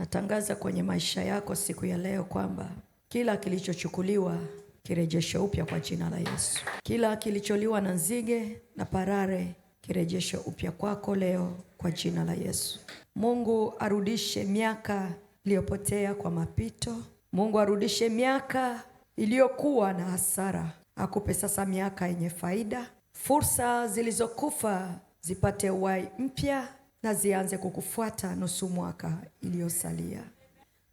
Natangaza kwenye maisha yako siku ya leo kwamba kila kilichochukuliwa kirejeshe upya kwa jina la Yesu. Kila kilicholiwa na nzige na parare kirejeshe upya kwako leo kwa jina la Yesu. Mungu arudishe miaka iliyopotea kwa mapito. Mungu arudishe miaka iliyokuwa na hasara. Akupe sasa miaka yenye faida. Fursa zilizokufa zipate uhai mpya na zianze kukufuata nusu mwaka iliyosalia.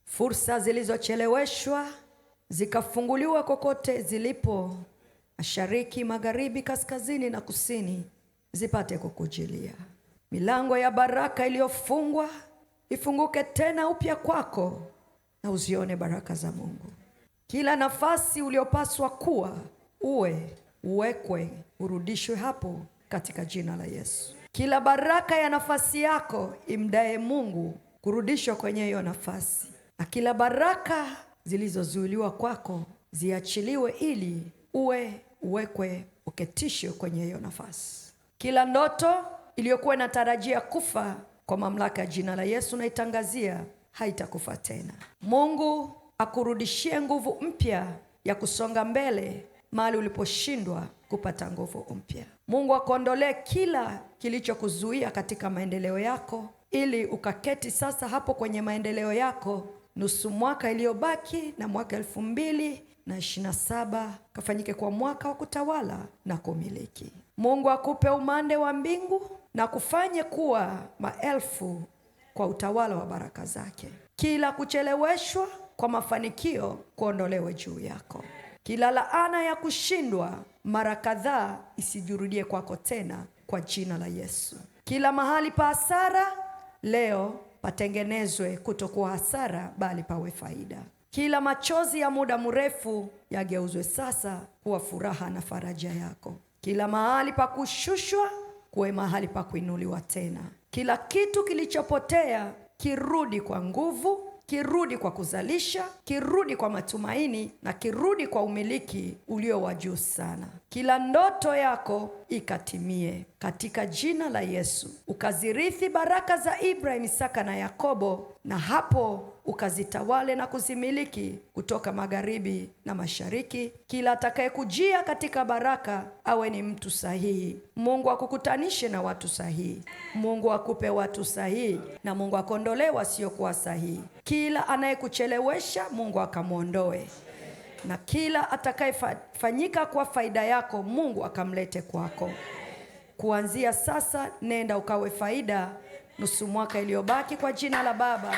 Fursa zilizocheleweshwa zikafunguliwa kokote zilipo, mashariki, magharibi, kaskazini na kusini, zipate kukujilia. Milango ya baraka iliyofungwa ifunguke tena upya kwako na uzione baraka za Mungu. Kila nafasi uliopaswa kuwa uwekwe, urudishwe hapo katika jina la Yesu. Kila baraka ya nafasi yako imdae Mungu kurudishwa kwenye hiyo nafasi, na kila baraka zilizozuiliwa kwako ziachiliwe ili uwekwe, uketishwe kwenye hiyo nafasi. Kila ndoto iliyokuwa inatarajia kufa kwa mamlaka ya jina la Yesu naitangazia haitakufa tena. Mungu akurudishie nguvu mpya ya kusonga mbele mahali uliposhindwa kupata nguvu mpya. Mungu akuondolee kila kilichokuzuia katika maendeleo yako ili ukaketi sasa hapo kwenye maendeleo yako. Nusu mwaka iliyobaki na mwaka 2027 kafanyike kwa mwaka wa kutawala na kumiliki. Mungu akupe umande wa mbingu na kufanye kuwa maelfu kwa utawala wa baraka zake. Kila kucheleweshwa kwa mafanikio kuondolewe juu yako. Kila laana ya kushindwa mara kadhaa isijurudie kwako tena kwa jina la Yesu. Kila mahali pa hasara leo patengenezwe kutokuwa hasara bali pawe faida. Kila machozi ya muda mrefu yageuzwe sasa kuwa furaha na faraja yako. Kila mahali pa kushushwa kuwe mahali pa kuinuliwa tena. Kila kitu kilichopotea kirudi kwa nguvu, kirudi kwa kuzalisha, kirudi kwa matumaini na kirudi kwa umiliki ulio wa juu sana. Kila ndoto yako ikatimie katika jina la Yesu. Ukazirithi baraka za Ibrahim, Isaka na Yakobo, na hapo ukazitawale na kuzimiliki kutoka magharibi na mashariki. Kila atakayekujia katika baraka awe ni mtu sahihi. Mungu akukutanishe na watu sahihi. Mungu akupe watu sahihi, na Mungu akondolee wasiokuwa sahihi. Kila anayekuchelewesha Mungu akamwondoe, na kila atakayefanyika kwa faida yako Mungu akamlete kwako. Kuanzia sasa nenda ukawe faida nusu mwaka iliyobaki kwa jina la Baba,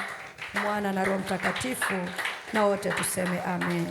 Mwana na Roho Mtakatifu, na wote tuseme amen.